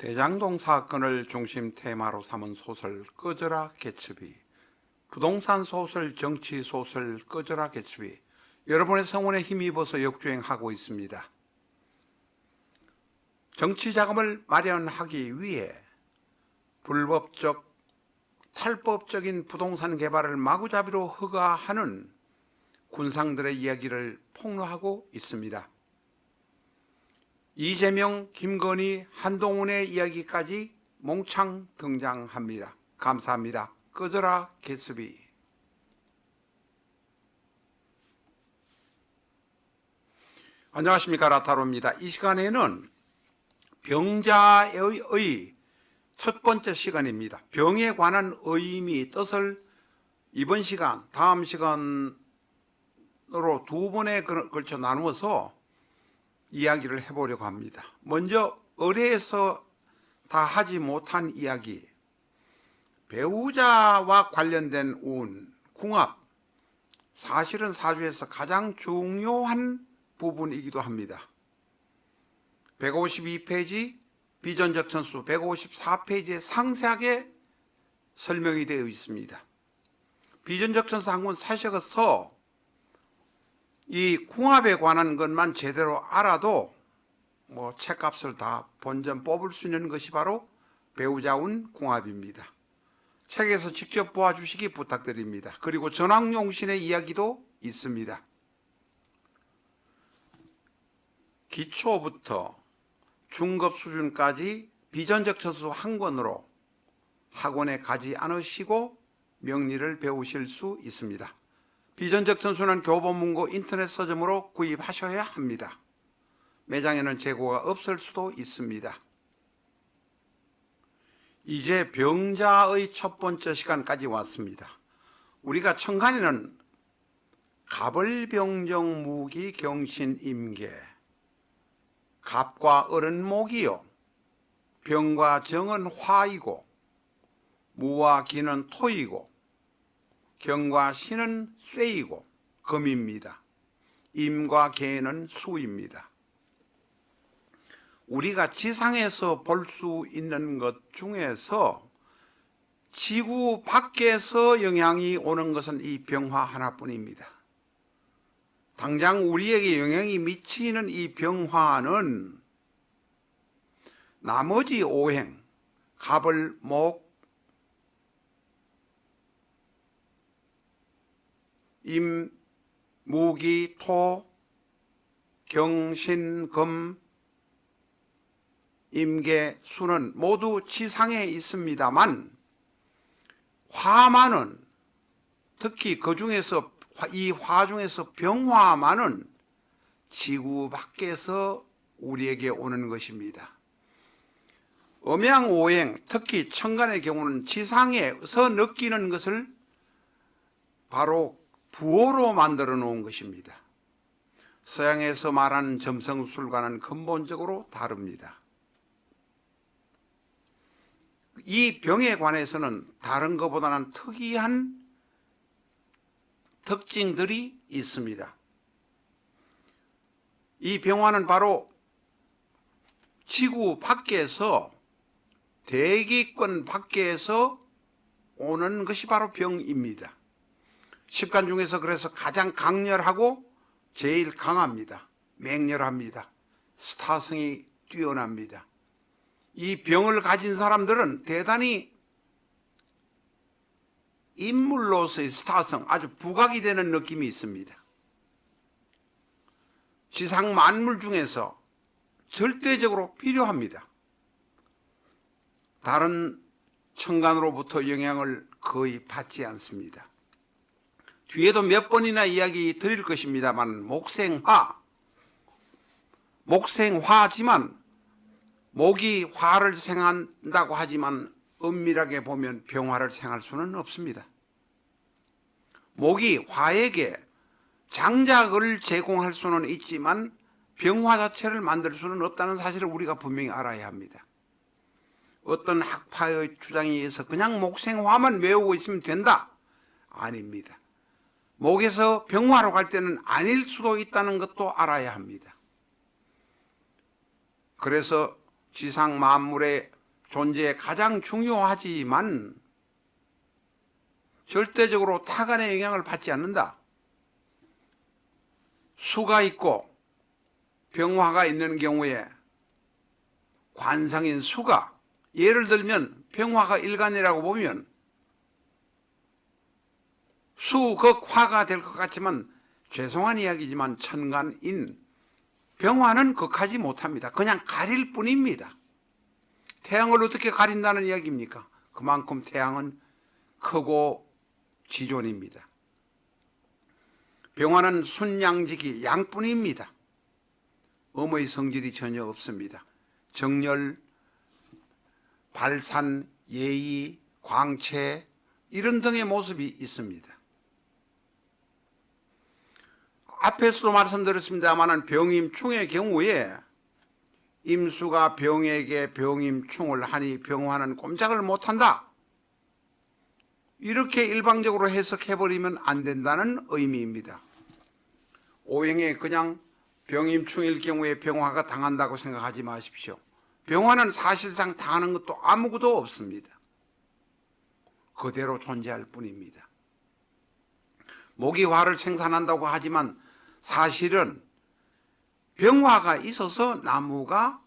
대장동 사건을 중심 테마로 삼은 소설 꺼져라 개츠비, 부동산 소설, 정치 소설 꺼져라 개츠비, 여러분의 성원에 힘입어서 역주행하고 있습니다. 정치 자금을 마련하기 위해 불법적, 탈법적인 부동산 개발을 마구잡이로 허가하는 군상들의 이야기를 폭로하고 있습니다. 이재명, 김건희, 한동훈의 이야기까지 몽창 등장합니다. 감사합니다. 꺼져라 개츠비. 안녕하십니까, 라타로입니다. 이 시간에는 병자의 첫 번째 시간입니다. 병에 관한 의미, 뜻을 이번 시간, 다음 시간으로 두 번에 걸쳐 나누어서 이야기를 해보려고 합니다. 먼저 의뢰에서 다 하지 못한 이야기, 배우자와 관련된 운, 궁합, 사실은 사주에서 가장 중요한 부분이기도 합니다. 152페이지 비전적 천수 154페이지에 상세하게 설명이 되어 있습니다. 비전적 천수 한권 사셔서 이 궁합에 관한 것만 제대로 알아도 책값을 다 본전 뽑을 수 있는 것이 바로 배우자운 궁합입니다. 책에서 직접 보아주시기 부탁드립니다. 그리고 전황용신의 이야기도 있습니다. 기초부터 중급 수준까지 비전적 천수 한 권으로 학원에 가지 않으시고 명리를 배우실 수 있습니다. 비전적 천수는 교보문고 인터넷 서점으로 구입하셔야 합니다. 매장에는 재고가 없을 수도 있습니다. 이제 병자의 첫 번째 시간까지 왔습니다. 우리가 천간에는 갑을병정 무기 경신임계, 갑과 을은 목이요, 병과 정은 화이고, 무와 기는 토이고, 경과 신은 쇠이고 금입니다. 임과 개는 수입니다. 우리가 지상에서 볼 수 있는 것 중에서 지구 밖에서 영향이 오는 것은 이 병화 하나뿐입니다. 당장 우리에게 영향이 미치는 이 병화는 나머지 오행, 갑을, 목, 임, 무기, 토, 경신, 금, 임계, 수는 모두 지상에 있습니다만 화만은, 특히 그 중에서 이 화 중에서 병화만은 지구 밖에서 우리에게 오는 것입니다. 음양오행, 특히 천간의 경우는 지상에서 느끼는 것을 바로 부호로 만들어 놓은 것입니다. 서양에서 말하는 점성술과는 근본적으로 다릅니다. 이 병에 관해서는 다른 것보다는 특이한 특징들이 있습니다. 이 병화는 바로 지구 밖에서, 대기권 밖에서 오는 것이 바로 병입니다. 십간 중에서 그래서 가장 강렬하고 제일 강합니다. 맹렬합니다. 스타성이 뛰어납니다. 이 병을 가진 사람들은 대단히 인물로서의 스타성, 아주 부각이 되는 느낌이 있습니다. 지상 만물 중에서 절대적으로 필요합니다. 다른 천간으로부터 영향을 거의 받지 않습니다. 뒤에도 몇 번이나 이야기 드릴 것입니다만 목생화지만 목이 화를 생한다고 하지만 엄밀하게 보면 병화를 생할 수는 없습니다. 목이 화에게 장작을 제공할 수는 있지만 병화 자체를 만들 수는 없다는 사실을 우리가 분명히 알아야 합니다. 어떤 학파의 주장에 의해서 그냥 목생화만 외우고 있으면 된다? 아닙니다. 목에서 병화로 갈 때는 아닐 수도 있다는 것도 알아야 합니다. 그래서 지상 만물의 존재에 가장 중요하지만 절대적으로 타간의 영향을 받지 않는다. 수가 있고 병화가 있는 경우에 관성인 수가, 예를 들면 병화가 일간이라고 보면 수극화가 될 것 같지만 죄송한 이야기지만 천간인 병화는 극하지 못합니다. 그냥 가릴 뿐입니다. 태양을 어떻게 가린다는 이야기입니까? 그만큼 태양은 크고 지존입니다. 병화는 순양직이 양뿐입니다. 음의 성질이 전혀 없습니다. 정열, 발산, 예의, 광채 이런 등의 모습이 있습니다. 앞에서도 말씀드렸습니다만 병임충의 경우에 임수가 병에게 병임충을 하니 병화는 꼼짝을 못한다. 이렇게 일방적으로 해석해버리면 안 된다는 의미입니다. 오행에 그냥 병임충일 경우에 병화가 당한다고 생각하지 마십시오. 병화는 사실상 당하는 것도 아무것도 없습니다. 그대로 존재할 뿐입니다. 목이 화를 생산한다고 하지만 사실은 병화가 있어서 나무가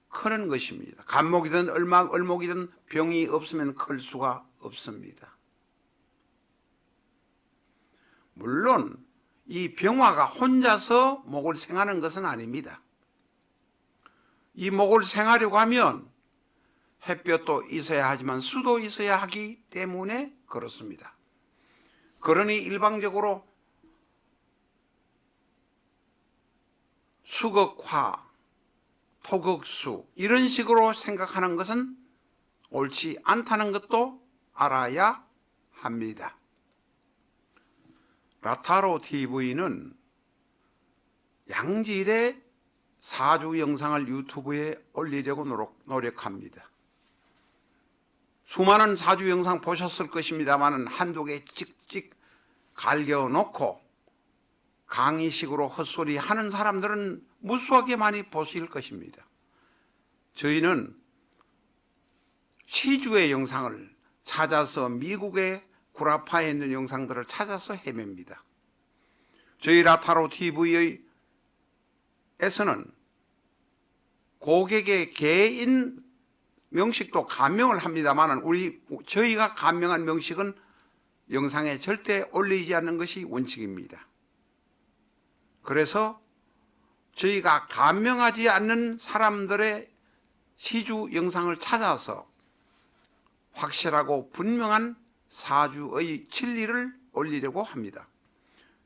크는 것입니다. 간목이든 을목이든 병이 없으면 클 수가 없습니다. 물론 이 병화가 혼자서 목을 생하는 것은 아닙니다. 이 목을 생하려고 하면 햇볕도 있어야 하지만 수도 있어야 하기 때문에 그렇습니다. 그러니 일방적으로 수극화, 토극수 이런 식으로 생각하는 것은 옳지 않다는 것도 알아야 합니다. 라타로 TV는 양질의 사주 영상을 유튜브에 올리려고 노력합니다. 수많은 사주 영상 보셨을 것입니다만 한두 개 찍찍 갈겨놓고 강의식으로 헛소리 하는 사람들은 무수하게 많이 보실 것입니다. 저희는 시주의 영상을 찾아서 미국의 구라파에 있는 영상들을 찾아서 헤맵니다. 저희 라타로 TV에서는 고객의 개인 명식도 감명을 합니다만 저희가 감명한 명식은 영상에 절대 올리지 않는 것이 원칙입니다. 그래서 저희가 감명하지 않는 사람들의 시주 영상을 찾아서 확실하고 분명한 사주의 진리를 올리려고 합니다.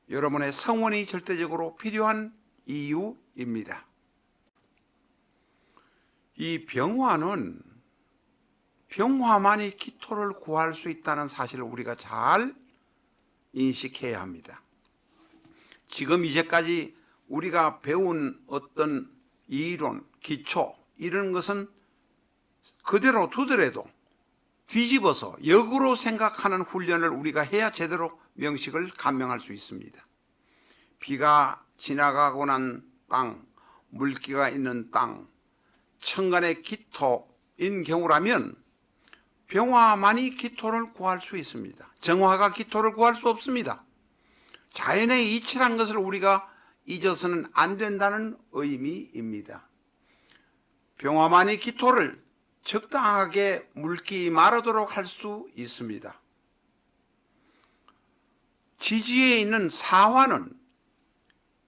여러분의 성원이 절대적으로 필요한 이유입니다. 이 병화는 병화만이 기토를 구할 수 있다는 사실을 우리가 잘 인식해야 합니다. 지금 이제까지 우리가 배운 어떤 이론, 기초 이런 것은 그대로 두더라도 뒤집어서 역으로 생각하는 훈련을 우리가 해야 제대로 명식을 감명할 수 있습니다. 비가 지나가고 난 땅, 물기가 있는 땅, 천간의 기토인 경우라면 병화만이 기토를 구할 수 있습니다. 정화가 기토를 구할 수 없습니다. 자연의 이치란 것을 우리가 잊어서는 안 된다는 의미입니다. 병화만이 기토를 적당하게 물기 마르도록 할 수 있습니다. 지지에 있는 사화는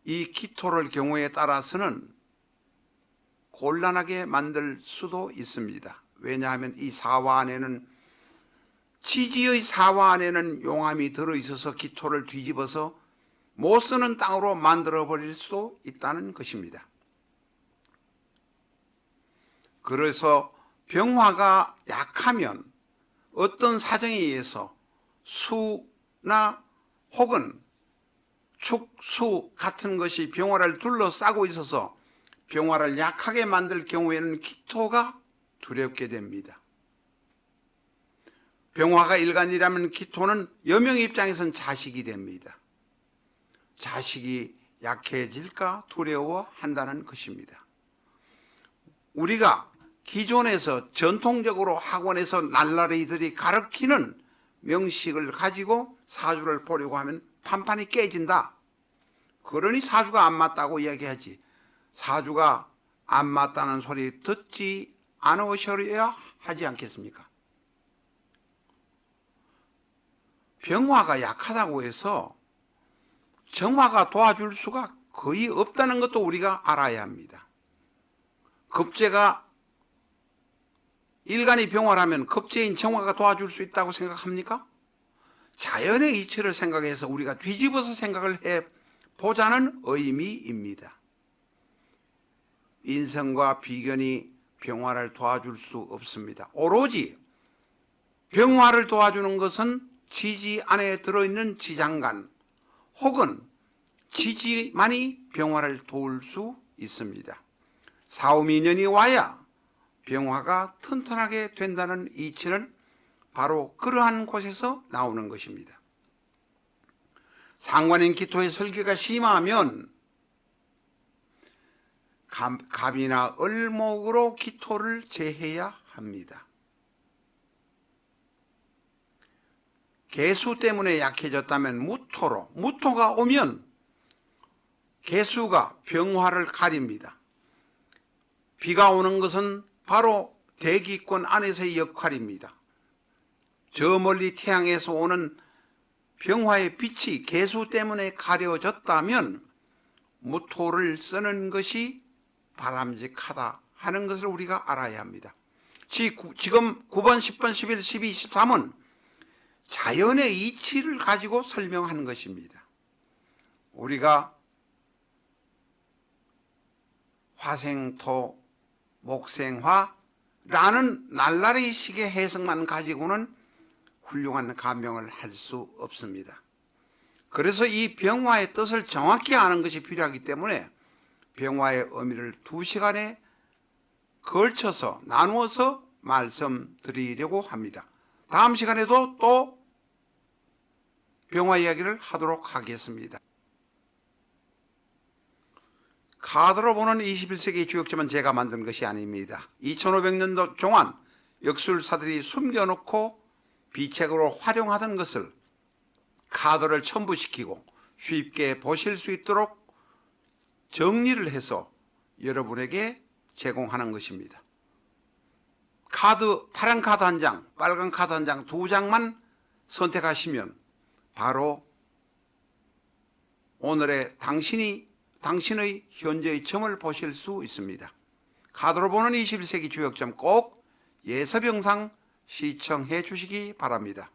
이 기토를 경우에 따라서는 곤란하게 만들 수도 있습니다. 왜냐하면 이 사화 안에는 지지의 사화 안에는 용암이 들어있어서 기토를 뒤집어서 못 쓰는 땅으로 만들어 버릴 수도 있다는 것입니다. 그래서 병화가 약하면 어떤 사정에 의해서 수나 혹은 축수 같은 것이 병화를 둘러싸고 있어서 병화를 약하게 만들 경우에는 기토가 두렵게 됩니다. 병화가 일간이라면 기토는 여명의 입장에서는 자식이 됩니다. 자식이 약해질까 두려워한다는 것입니다. 우리가 기존에서 전통적으로 학원에서 날라리들이 가르치는 명식을 가지고 사주를 보려고 하면 판판이 깨진다. 그러니 사주가 안 맞다고 이야기하지. 사주가 안 맞다는 소리 듣지 않으셔야 하지 않겠습니까? 병화가 약하다고 해서 정화가 도와줄 수가 거의 없다는 것도 우리가 알아야 합니다. 급제가 일간이 병화라면 급제인 정화가 도와줄 수 있다고 생각합니까? 자연의 이치를 생각해서 우리가 뒤집어서 생각을 해보자는 의미입니다. 인성과 비견이 병화를 도와줄 수 없습니다. 오로지 병화를 도와주는 것은 지지 안에 들어있는 지장간 혹은 지지만이 병화를 도울 수 있습니다. 사오미년이 와야 병화가 튼튼하게 된다는 이치는 바로 그러한 곳에서 나오는 것입니다. 상관인 기토의 설계가 심하면 갑이나 을목으로 기토를 제해야 합니다. 개수 때문에 약해졌다면 무토로, 무토가 오면 개수가 병화를 가립니다. 비가 오는 것은 바로 대기권 안에서의 역할입니다. 저 멀리 태양에서 오는 병화의 빛이 개수 때문에 가려졌다면 무토를 쓰는 것이 바람직하다 하는 것을 우리가 알아야 합니다. 지금 9번, 10번, 11, 12, 13은 자연의 이치를 가지고 설명하는 것입니다. 우리가 화생토, 목생화라는 날라리식의 해석만 가지고는 훌륭한 감명을 할 수 없습니다. 그래서 이 병화의 뜻을 정확히 아는 것이 필요하기 때문에 병화의 의미를 2시간에 걸쳐서 나누어서 말씀드리려고 합니다. 다음 시간에도 또 병화 이야기를 하도록 하겠습니다. 카드로 보는 21세기 주역점은 제가 만든 것이 아닙니다. 2500년도 동안 역술사들이 숨겨놓고 비책으로 활용하던 것을 카드를 첨부시키고 쉽게 보실 수 있도록 정리를 해서 여러분에게 제공하는 것입니다. 카드, 파란 카드 한 장, 빨간 카드 한 장, 2장만 선택하시면 바로 오늘의 당신의 현재의 점을 보실 수 있습니다. 카드로 보는 21세기 주역점 꼭 예습 영상 시청해 주시기 바랍니다.